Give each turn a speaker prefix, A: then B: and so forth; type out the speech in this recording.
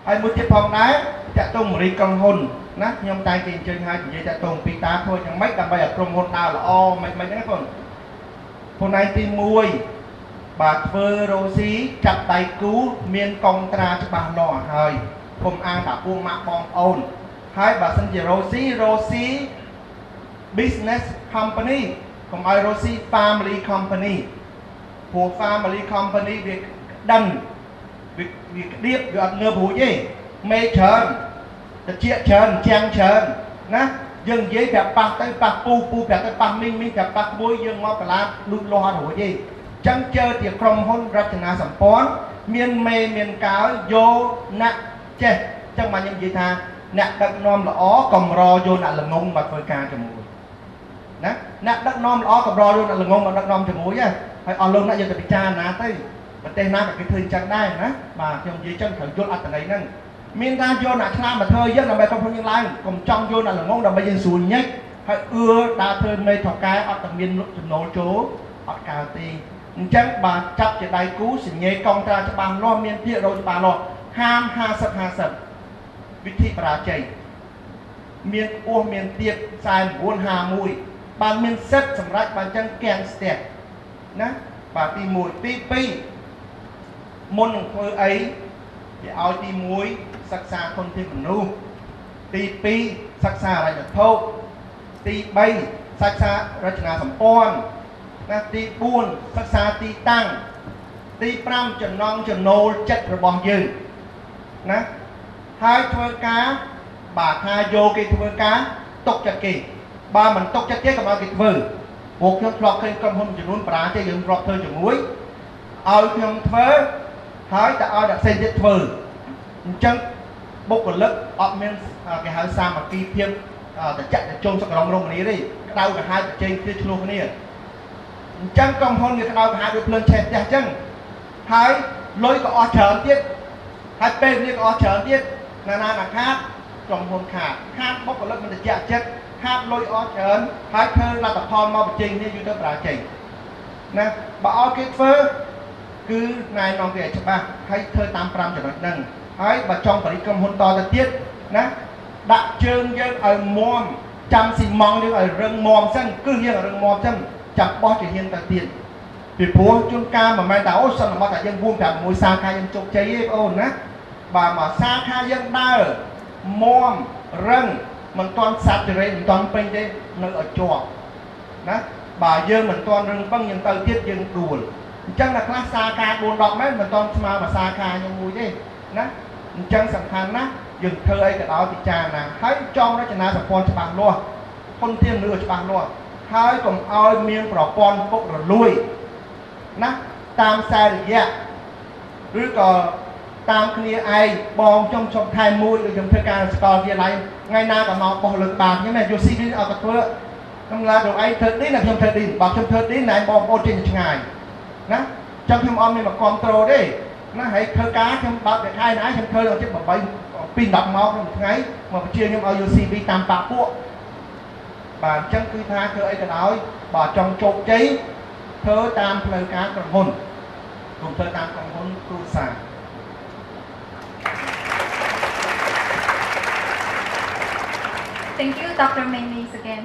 A: ហើយមួយទៀតផងដែរតាក់ទងរីក្រុមហ៊ុនណាខ្ញុំតែគេអញ្ជើញឲ្យនិយាយតាក់ទងពីតាធ្វើយ៉ាងម៉េចដើម្បីឲ្យក្រុមហ៊ុនដើរល្អមិនហ្នឹងបងខ្លួនឯងទី1បាទធ្វើរ៉ូស៊ីចាប់ដៃគូមានកុងត្រាច្បាស់លាស់ហើយគុំអាងថាពួកម៉ាក់បងប្អូនហើយបើសិនជារ៉ូស៊ី business company កុំឲ្យរ៉ូស៊ី family company ព្រោះ family company វាដឹងវាក្តៀបវាអត់ងើបរួចទេមេច្រើនតិចច្រើនជាងច្រើនណាយើងនិយាយប្រាប់ប៉ះទៅប៉ះពូប្រាប់ទៅប៉ះមីងប្រាប់ប៉ះក្មួយយើងមកកន្លាតលូតលាស់រួចទេចឹងជើជាក្រុមហ៊ុនរចនាសម្ព័ន្ធមានមេមានកើយកអ្នកចេះចឹងមកខ្ញុំនិយាយថាអ្នកដឹកនាំល្អកម្រយកអ្នកល្ងងមកធ្វើការជាមួយណាអ្នកដឹកនាំល្អកម្រយកអ្នកល្ងងមកដឹកនាំជាមួយហើយអស់លោកអ្នកយកទៅពិចារណាទៅប្រទេសណាក៏គេធ្វើអញ្ចឹងដែរណាបាទខ្ញុំនិយាយចឹងត្រូវយល់អត្ថន័យហ្នឹងមានការយកអ្នកឆ្លាមមកធ្វើយើងដើម្បីក្រុមហ៊ុនយើងឡើងកុំចង់យកអ្នកល្ងងដើម្បីយើងស្រួលញិចហើយដើរធ្វើមេថកែអត់តែមានចំណូលចូលអត់កើតទេអញ្ចឹងបាទចាប់ជាដៃគូសញ្ញេកងត្រាច្បាស់លាស់មានភាគរយច្បាស់លាស់ហាម50វិធីបរាជ័យមានអួសមានទៀត4951បានមានសិទ្ធសម្រាប់បានចឹងកៀងស្ទះណាបាទទី1ទី2មុននឹងធ្វើអីគេឲ្យទី1សិក្សាធនធានមនុស្សទី2សិក្សាហិរញ្ញវត្ថុទី3សិក្សារចនាសម្ព័ន្ធណាទី4សិក្សាទីតាំងទី5ចំណង់ចំណូលចិត្តរបស់យើងណាហើយធ្វើការបាទថាយកគេធ្វើការຕົកចិត្តគេបើមិនຕົកចិត្តគេកុំឲ្យគេធ្វើពួកខ្ញុំធ្លាប់ឃើញក្រុមហ៊ុនចំនួនបរាជ័យយើងធ្លាប់ធ្វើជាមួយឲ្យខ្ញុំធ្វើហើយតែឲ្យអ្នកផ្សេងទៀតធ្វើអញ្ចឹងបុគ្គលិកអត់មានគេហៅសាមគ្គីភាពតចៈជុំសក្រុមរមនីទេក្តៅក្រហាយប្រជែងគ្នាឆ្លោះគ្នាអញ្ចឹងក្រុមហ៊ុនវាក្តៅក្រហាយដូចភ្លើងឆេះផ្ទះអញ្ចឹងហើយលុយក៏អស់ច្រើនទៀតហើយពេលនេះក៏អស់ច្រើនទៀតណាខាតក្រុមហ៊ុនខាតបុគ្គលិកមិនតចៈចិត្តខាតលុយអស់ច្រើនហើយធ្វើលទ្ធផលមកប្រជែងគ្នាយូរទៅបរាជ័យណាបើឲ្យគេធ្វើគឺណែនាំគេឲ្យច្បាស់ហើយធ្វើតាម5ចំណុចហ្នឹងហើយបើចង់បរិក្រុមហ៊ុនតទៅទៀតណាដាក់ជើងយើងឲ្យមាំចាំស៊ីម៉ង់យើងឲ្យរឹងមាំសិនគឺយើងឲ្យរឹងមាំសិនចាំបោះជាហ៊ានទៅទៀតពីព្រោះជួនកាលមិនមែនថាអូសិនមកតែយើង4 5 6សាខាយើងជោគជ័យទេបងអូនណាបើមកសាខាយើងដើរមាំរឹងមិនទាន់សាច់រេមិនទាន់ពេញទេនៅឲ្យជាប់ណាបើយើងមិនទាន់រឹងពឹងយើងទៅទៀតយើងដួលអញ្ចឹងតែខ្លះសាខា4 10ម៉ែត្រមិនទាន់ស្មើមួយសាខាខ្ញុំមួយទេណាអញ្ចឹងសំខាន់ណាស់យើងធ្វើអីក៏ដោយពិចារណាហើយចង់រចនាសម្ព័ន្ធច្បាស់លាស់ធនធានមនុស្សច្បាស់លាស់ហើយកុំឲ្យមានប្រព័ន្ធពុករលួយណាតាមខ្សែរយៈឬក៏តាមគ្នាឯងបងខ្ញុំខែ1ដូចខ្ញុំធ្វើការសាកលវិទ្យាល័យថ្ងៃណាក៏មកបោះលើកបាតខ្ញុំយកស៊ីវីអត់ទៅធ្វើខ្ញុំឡាដល់ឯងធ្វើឌីណាខ្ញុំធ្វើឌីបើខ្ញុំធ្វើឌីណែបងប្អូនចេញឆ្ងាយណាចឹងខ្ញុំអត់មានមកគ្រប់ត្រូលទេណាហើយធ្វើការខ្ញុំបើកតែខែណាខ្ញុំធ្វើដល់ជិត8 2 10ម៉ោងក្នុងថ្ងៃមកបញ្ជាខ្ញុំឲ្យយក CV តាមប៉ាពួកបាទអញ្ចឹងគឺថាធ្វើអីក៏ដោយបើចង់ជោគជ័យធ្វើតាមផ្លូវការក្រុមហ៊ុនកុំធ្វើតាមក្រុមហ៊ុនគ្រួសារ
B: Thank you, Dr. Maymis again.